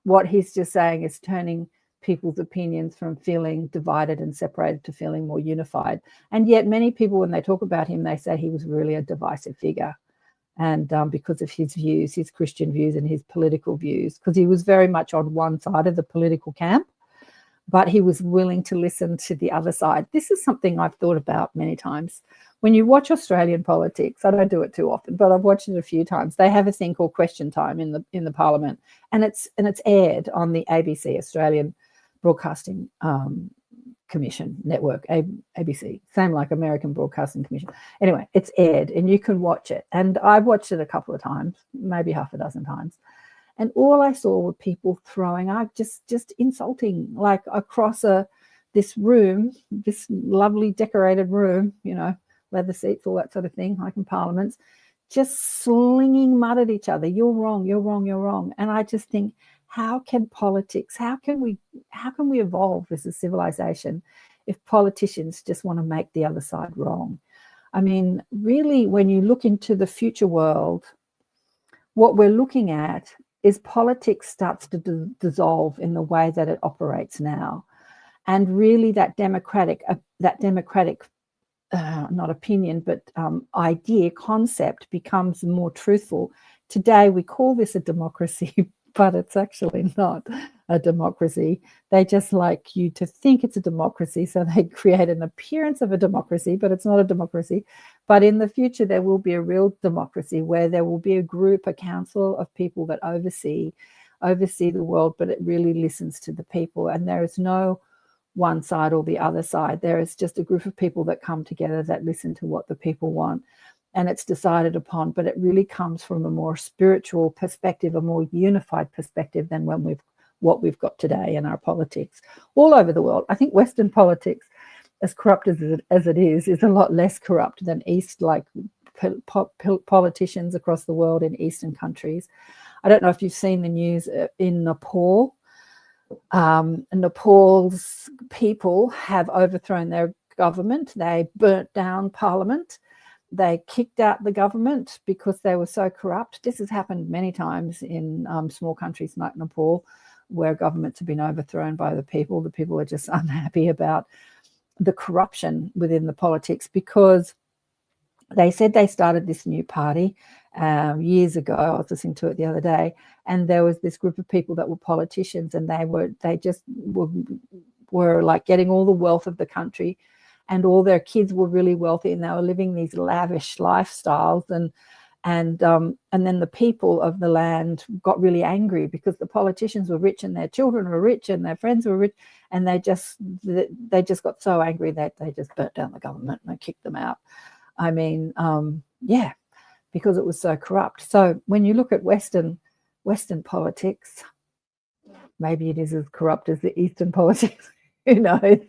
What he's just saying is turning people's opinions from feeling divided and separated to feeling more unified. And yet many people, when they talk about him, they say he was really a divisive figure. And because of his views, his Christian views and his political views, because he was very much on one side of the political camp, but he was willing to listen to the other side. This is something I've thought about many times. When you watch Australian politics, I don't do it too often, but I've watched it a few times. They have a thing called Question Time in the Parliament, and it's aired on the ABC, Australian Broadcasting Commission Network, ABC, same like American Broadcasting Commission. Anyway, it's aired, and you can watch it. And I've watched it a couple of times, maybe half a dozen times. And all I saw were people throwing out, just insulting, like across this room, this lovely decorated room, leather seats, all that sort of thing, like in parliaments, just slinging mud at each other. You're wrong, you're wrong, you're wrong. And I just think, how can politics, how can we evolve as a civilization if politicians just want to make the other side wrong? I mean, really, when you look into the future world, what we're looking at is politics starts to dissolve in the way that it operates now. And really that democratic not opinion, but idea, concept becomes more truthful. Today, we call this a democracy, but it's actually not a democracy. They just like you to think it's a democracy, so they create an appearance of a democracy, but it's not a democracy. But in the future, there will be a real democracy where there will be a group, a council of people that oversee the world, but it really listens to the people. And there is no one side or the other side. There is just a group of people that come together that listen to what the people want, and it's decided upon, but it really comes from a more spiritual perspective, a more unified perspective than what we've got today in our politics all over the world. I think Western politics, as corrupt as it is a lot less corrupt than East, like politicians across the world in Eastern countries. I don't know if you've seen the news in Nepal. Nepal's people have overthrown their government. They burnt down parliament. They kicked out the government because they were so corrupt. This has happened many times in small countries like Nepal, where governments have been overthrown by the people. The people are just unhappy about the corruption within the politics, because they said they started this new party years ago. I was listening to it the other day, and there was this group of people that were politicians, and they just were like getting all the wealth of the country, and all their kids were really wealthy, and they were living these lavish lifestyles, and then the people of the land got really angry because the politicians were rich and their children were rich and their friends were rich, and they just got so angry that they just burnt down the government and they kicked them out. I mean, because it was so corrupt. So when you look at Western politics, maybe it is as corrupt as the Eastern politics. Who knows?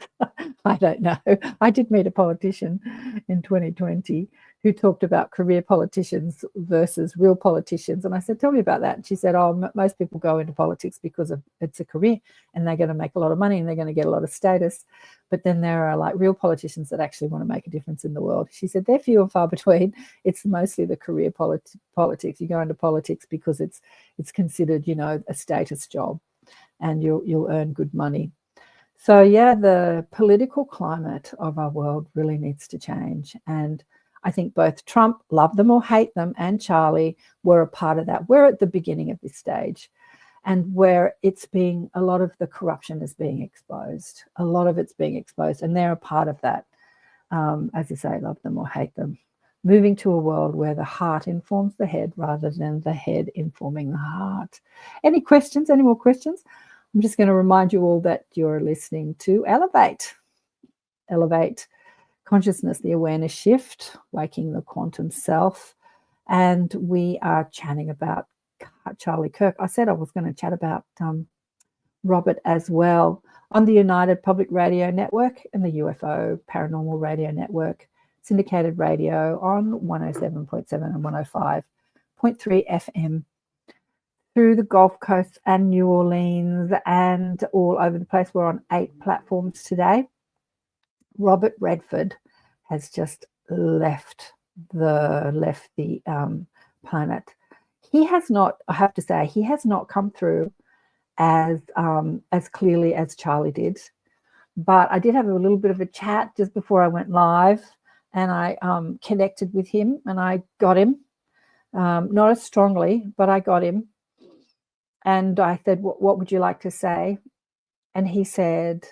I don't know. I did meet a politician in 2020 who talked about career politicians versus real politicians. And I said, tell me about that. And she said, oh, most people go into politics because it's a career and they're going to make a lot of money and they're going to get a lot of status. But then there are like real politicians that actually want to make a difference in the world. She said, they're few and far between. It's mostly the career politics. You go into politics because it's considered, a status job and you'll earn good money. So, yeah, the political climate of our world really needs to change. And I think both Trump, love them or hate them, and Charlie were a part of that. We're at the beginning of this stage and where a lot of the corruption is being exposed. A lot of it's being exposed and they're a part of that. As I say, love them or hate them. Moving to a world where the heart informs the head rather than the head informing the heart. Any questions? Any more questions? I'm just going to remind you all that you're listening to Elevate Consciousness, the awareness shift, waking the quantum self. And we are chatting about Charlie Kirk. I said I was going to chat about Robert as well on the United Public Radio Network and the UFO Paranormal Radio Network, syndicated radio on 107.7 and 105.3 FM. Through the Gulf Coast and New Orleans and all over the place. We're on 8 platforms today. Robert Redford has just left the planet. He has not, I have to say, he has not come through as clearly as Charlie did. But I did have a little bit of a chat just before I went live, and I connected with him and I got him. Not as strongly, but I got him. And I said, what would you like to say? And he said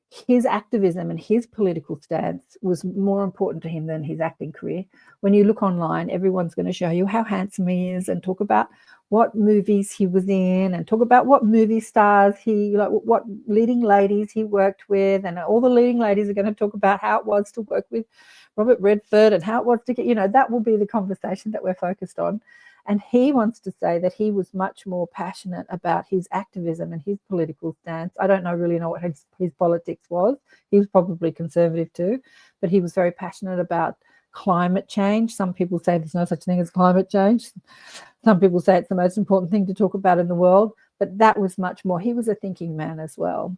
his activism and his political stance was more important to him than his acting career. When you look online, everyone's going to show you how handsome he is and talk about what movies he was in and talk about what movie stars what leading ladies he worked with. And all the leading ladies are going to talk about how it was to work with Robert Redford and how it was to get, that will be the conversation that we're focused on. And he wants to say that he was much more passionate about his activism and his political stance. I don't really know what his politics was. He was probably conservative too, but he was very passionate about climate change. Some people say there's no such thing as climate change. Some people say it's the most important thing to talk about in the world, but that was much more. He was a thinking man as well.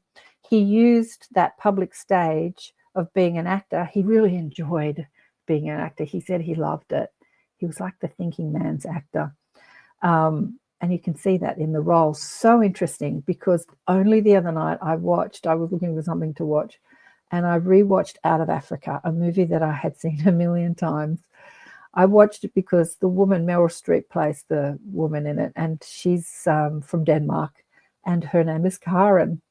He used that public stage of being an actor. He really enjoyed being an actor. He said he loved it. He was like the thinking man's actor. And you can see that in the role. So interesting, because only the other night I was looking for something to watch, and I rewatched Out of Africa, a movie that I had seen a million times. I watched it because the woman, Meryl Streep, plays the woman in it, and she's from Denmark, and her name is KAren.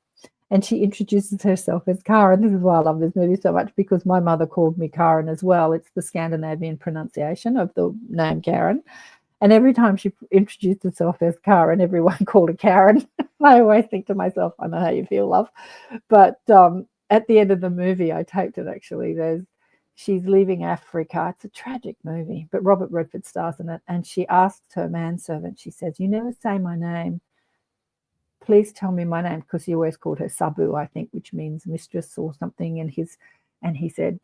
And she introduces herself as Karen. This is why I love this movie so much, because my mother called me Karen as well. It's the Scandinavian pronunciation of the name Karen. And every time she introduced herself as Karen, everyone called her Karen. I always think to myself, I know how you feel, love. But at the end of the movie, I taped it actually, she's leaving Africa. It's a tragic movie, but Robert Redford stars in it. And she asks her manservant, she says, "You never say my name. Please tell me my name," because he always called her Sabu, I think, which means mistress or something. And he said,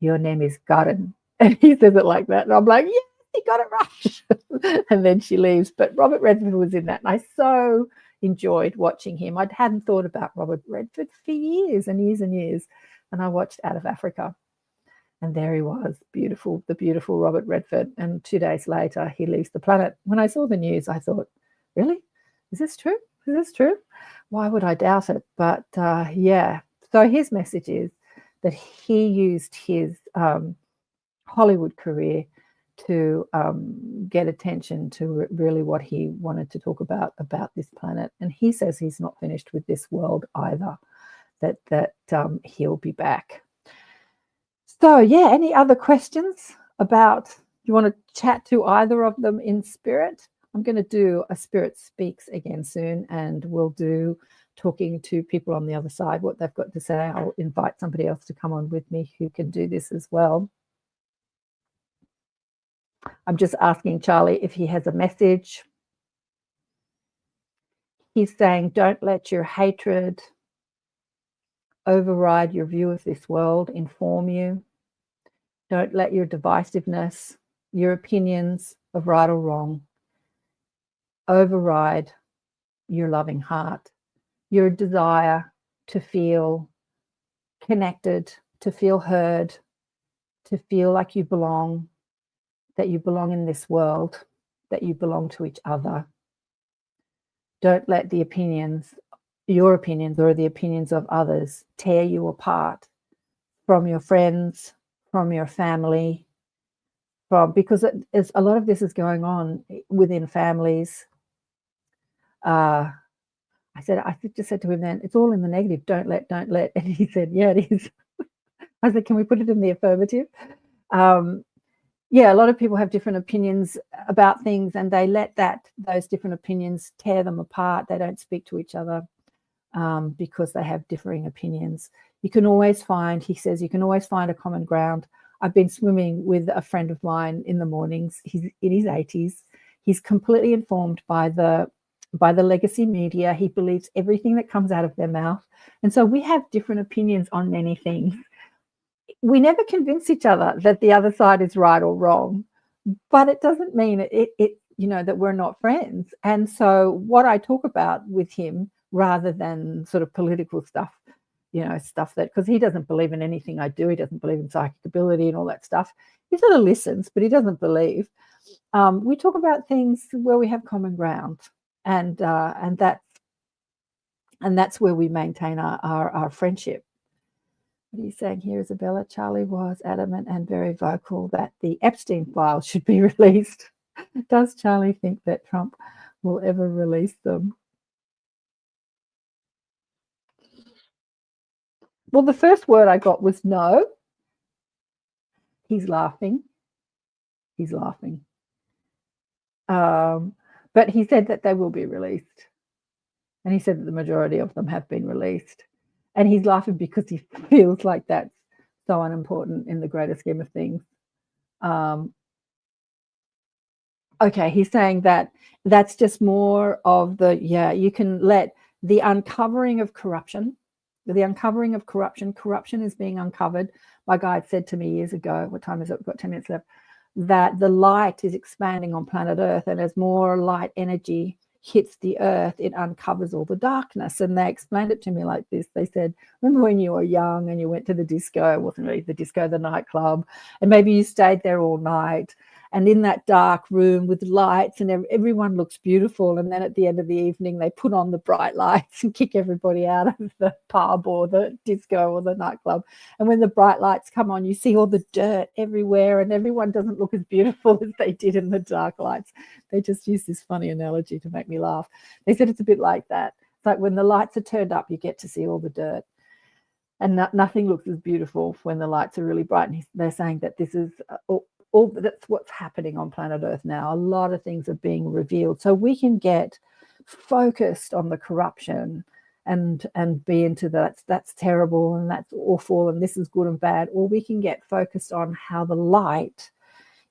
"Your name is Karen." And he says it like that. And I'm like, yes, he got it right. And then she leaves. But Robert Redford was in that. And I so enjoyed watching him. I hadn't thought about Robert Redford for years and years and years. And I watched Out of Africa. And there he was, the beautiful Robert Redford. And 2 days later, he leaves the planet. When I saw the news, I thought, really? Is this true? Is this true? Why would I doubt it? But yeah. So his message is that he used his Hollywood career to get attention to really what he wanted to talk about this planet. And he says he's not finished with this world either, that he'll be back. So yeah, any other questions about, you want to chat to either of them in spirit? I'm going to do a Spirit Speaks again soon, and we'll do talking to people on the other side, what they've got to say. I'll invite somebody else to come on with me who can do this as well. I'm just asking Charlie if he has a message. He's saying, don't let your hatred override your view of this world, inform you. Don't let your divisiveness, your opinions of right or wrong, override your loving heart, your desire to feel connected, to feel heard, to feel like you belong, that you belong in this world, that you belong to each other. Don't let the opinions, your opinions or the opinions of others, tear you apart from your friends, from your family, because a lot of this is going on within families. I just said to him then, it's all in the negative. Don't let. And he said, yeah, it is. I said, can we put it in the affirmative? Yeah, a lot of people have different opinions about things, and they let those different opinions tear them apart. They don't speak to each other because they have differing opinions. You can always find, he says, you can always find a common ground. I've been swimming with a friend of mine in the mornings. He's in his 80s. He's completely informed by the legacy media. He believes everything that comes out of their mouth. And so we have different opinions on many things. We never convince each other that the other side is right or wrong, but it doesn't mean that we're not friends. And so what I talk about with him, rather than sort of political stuff, stuff that, because he doesn't believe in anything I do. He doesn't believe in psychic ability and all that stuff. He sort of listens, but he doesn't believe. We talk about things where we have common ground, and that's where we maintain our friendship. What are you saying here, Isabella? Charlie was adamant and very vocal that the Epstein files should be released. Does Charlie think that Trump will ever release them? Well, the first word I got was no. He's laughing. But he said that they will be released. And he said that the majority of them have been released. And he's laughing because he feels like that's so unimportant in the greater scheme of things. Okay, he's saying that that's just more of you can let the uncovering of corruption. Corruption is being uncovered. My guide said to me years ago, what time is it? We've got 10 minutes left, that the light is expanding on planet Earth, and as more light energy hits the earth, it uncovers all the darkness. And they explained it to me like this. They said, remember when you were young and you went to the disco? It wasn't really the disco, the nightclub, and maybe you stayed there all night, and in that dark room with lights, and everyone looks beautiful, and then at the end of the evening they put on the bright lights and kick everybody out of the pub or the disco or the nightclub. And when the bright lights come on, you see all the dirt everywhere, and everyone doesn't look as beautiful as they did in the dark lights. They just use this funny analogy to make me laugh. They said it's a bit like that. It's like when the lights are turned up, you get to see all the dirt, and nothing looks as beautiful when the lights are really bright. And they're saying that this is that's what's happening on planet Earth now. A lot of things are being revealed, so we can get focused on the corruption and be into that's terrible and that's awful and this is good and bad, or we can get focused on how the light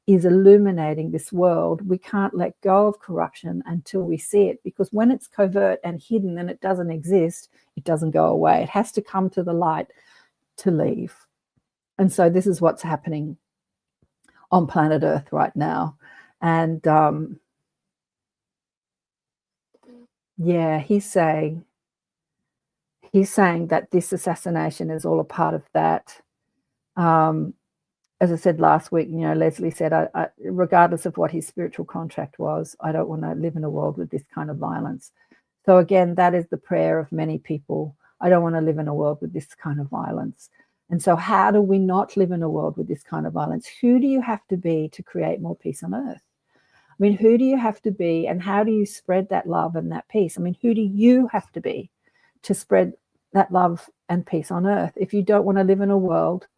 is illuminating this world. We can't let go of corruption until we see it, because when it's covert and hidden and it doesn't exist, it doesn't go away. It has to come to the light to leave. And so this is what's happening on planet Earth right now. And he's saying that this assassination is all a part of that. As I said last week, Leslie said, I, regardless of what his spiritual contract was, I don't want to live in a world with this kind of violence. So again, that is the prayer of many people. I don't want to live in a world with this kind of violence. And so how do we not live in a world with this kind of violence? Who do you have to be to create more peace on earth? I mean, who do you have to be, and how do you spread that love and that peace? I mean, who do you have to be to spread that love and peace on earth if you don't want to live in a world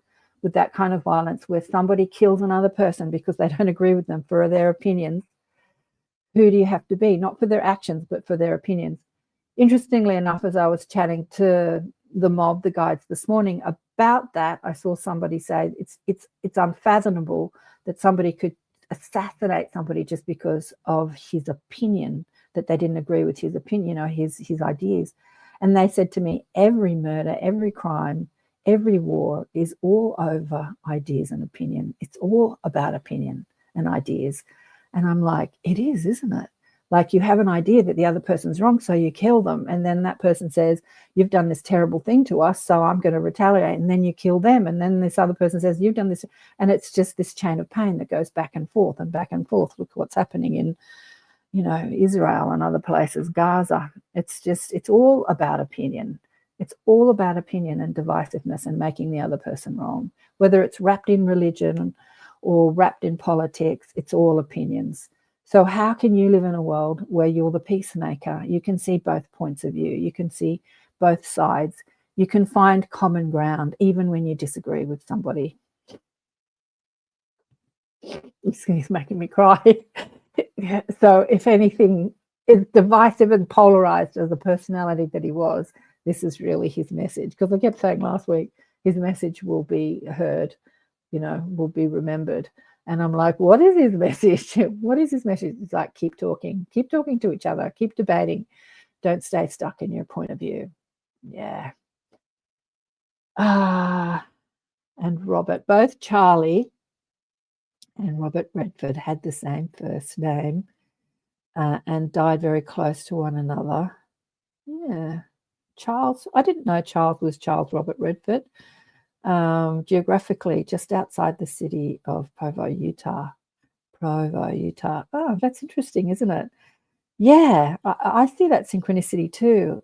with that kind of violence where somebody kills another person because they don't agree with them for their opinions? Who do you have to be? Not for their actions, but for their opinions. Interestingly enough, as I was chatting to the mob, the guides this morning about that, I saw somebody say it's unfathomable that somebody could assassinate somebody just because of his opinion, that they didn't agree with his opinion or his ideas. And they said to me, every murder, every crime, every war is all over ideas and opinion. It's all about opinion and ideas. And I'm like, it is, isn't it? Like, you have an idea that the other person's wrong, so you kill them. And then that person says, you've done this terrible thing to us, so I'm going to retaliate. And then you kill them. And then this other person says, you've done this. And it's just this chain of pain that goes back and forth and back and forth. Look what's happening in, Israel and other places, Gaza. It's all about opinion. It's all about opinion and divisiveness and making the other person wrong. Whether it's wrapped in religion or wrapped in politics, it's all opinions. So how can you live in a world where you're the peacemaker? You can see both points of view. You can see both sides. You can find common ground even when you disagree with somebody. He's making me cry. So if anything is divisive and polarized as a personality that he was, this is really his message. Because I kept saying last week, his message will be heard, will be remembered. And I'm like, what is his message? What is his message? It's like, keep talking to each other, keep debating. Don't stay stuck in your point of view. Yeah. And Robert, both Charlie and Robert Redford had the same first name and died very close to one another. Yeah. Charles, I didn't know Charles was Charles Robert Redford. Geographically just outside the city of Provo, Utah. Oh, that's interesting, isn't it? Yeah, I see that synchronicity too.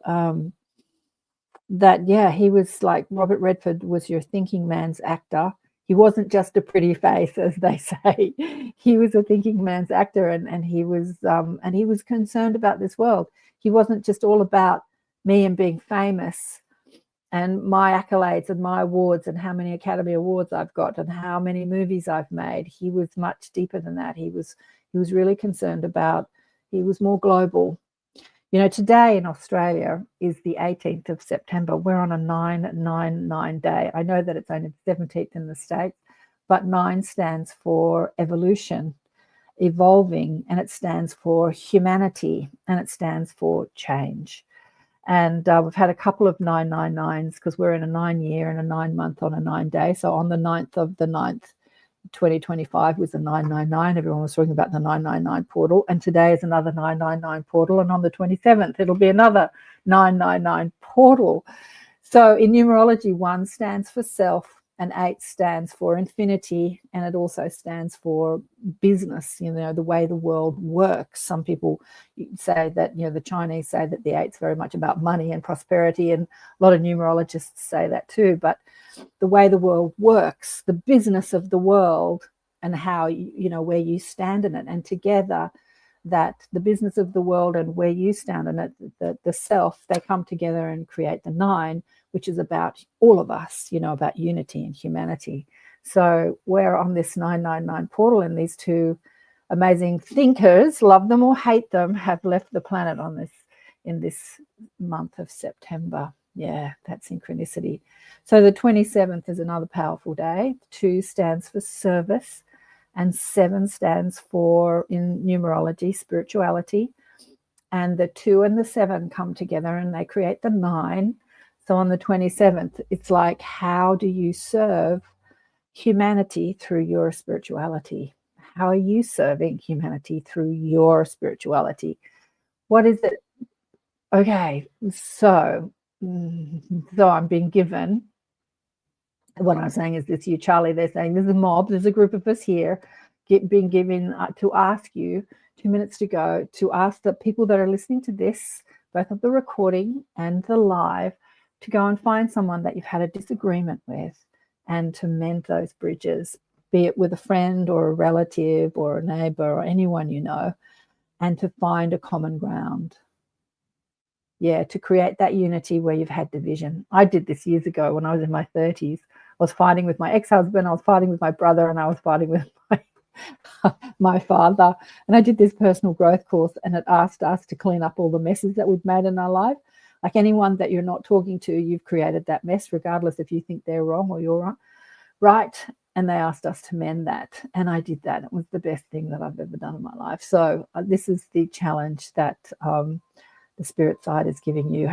He was like, Robert Redford was your thinking man's actor. He wasn't just a pretty face, as they say. He was a thinking man's actor, and he was concerned about this world. He wasn't just all about me and being famous and my accolades and my awards and how many Academy Awards I've got and how many movies I've made. He was much deeper than that. He was really concerned about, he was more global. Today in Australia is the 18th of September. We're on a 999 day. I know that it's only the 17th in the States, but 9 stands for evolution, evolving, and it stands for humanity, and it stands for change. And we've had a couple of 999s because we're in a 9-year and a 9-month on a 9-day. So on the 9th of the 9th, 2025 was a 999. Everyone was talking about the 999 portal. And today is another 999 portal. And on the 27th, it'll be another 999 portal. So in numerology, 1 stands for self and 8 stands for infinity. And it also stands for business, the way the world works. Some people say that, the Chinese say that the 8's very much about money and prosperity. And a lot of numerologists say that too. But the way the world works, the business of the world, and how, where you stand in it. And together, that the business of the world and where you stand in it, the self, they come together and create the 9, which is about all of us, about unity and humanity. So we're on this 999 portal, and these 2 amazing thinkers, love them or hate them, have left the planet in this month of September. Yeah, that synchronicity. So the 27th is another powerful day. 2 stands for service, and 7 stands for, in numerology, spirituality. And the 2 and the 7 come together and they create the 9. So on the 27th, it's like, how do you serve humanity through your spirituality? How are you serving humanity through your spirituality? What is it? Okay, so I'm being given, what I'm saying is this, you, Charlie, they're saying there's a mob, there's a group of us here being given to ask you 2 minutes to go, to ask the people that are listening to this, both of the recording and the live, to go and find someone that you've had a disagreement with and to mend those bridges, be it with a friend or a relative or a neighbor or anyone you know, and to find a common ground. Yeah, to create that unity where you've had division. I did this years ago when I was in my 30s. I was fighting with my ex-husband, I was fighting with my brother, and I was fighting with my father. And I did this personal growth course, and it asked us to clean up all the messes that we've made in our life. Like, anyone that you're not talking to, you've created that mess, regardless if you think they're wrong or you're wrong, right? And they asked us to mend that. And I did that. It was the best thing that I've ever done in my life. So this is the challenge that the spirit side is giving you.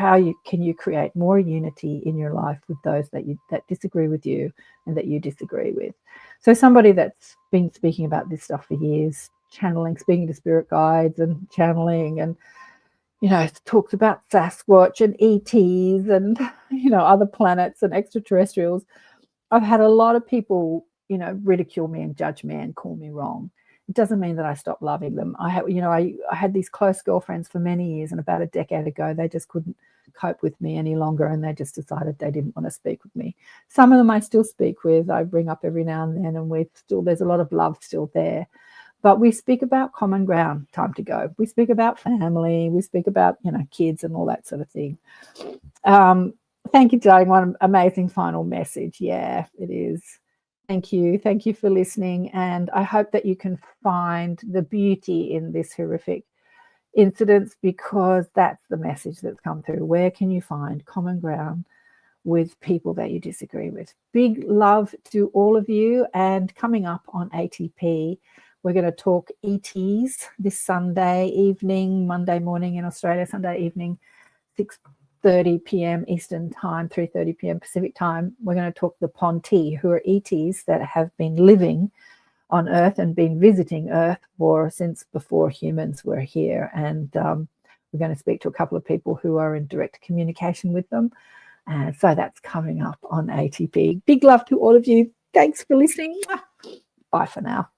Can you create more unity in your life with those that disagree with you and that you disagree with? So somebody that's been speaking about this stuff for years, channeling, speaking to spirit guides and channeling, and talks about Sasquatch and ETs and other planets and extraterrestrials. I've had a lot of people ridicule me and judge me and call me wrong. It doesn't mean that I stopped loving them. I had these close girlfriends for many years, and about a decade ago they just couldn't cope with me any longer, and they just decided they didn't want to speak with me. Some of them I still speak with. I bring up every now and then, and there's a lot of love still there. But we speak about common ground, time to go. We speak about family. We speak about, kids and all that sort of thing. Thank you, darling. What an amazing final message. Yeah, it is. Thank you. Thank you for listening. And I hope that you can find the beauty in this horrific incidents, because that's the message that's come through. Where can you find common ground with people that you disagree with? Big love to all of you. And coming up on ATP, we're going to talk ETs this Sunday evening, Monday morning in Australia, Sunday evening, 6:30 p.m. Eastern Time, 3:30 p.m. Pacific Time. We're going to talk the Ponti, who are ETs that have been living on Earth and been visiting Earth since before humans were here. And we're going to speak to a couple of people who are in direct communication with them. And so that's coming up on ATP. Big love to all of you. Thanks for listening. Bye for now.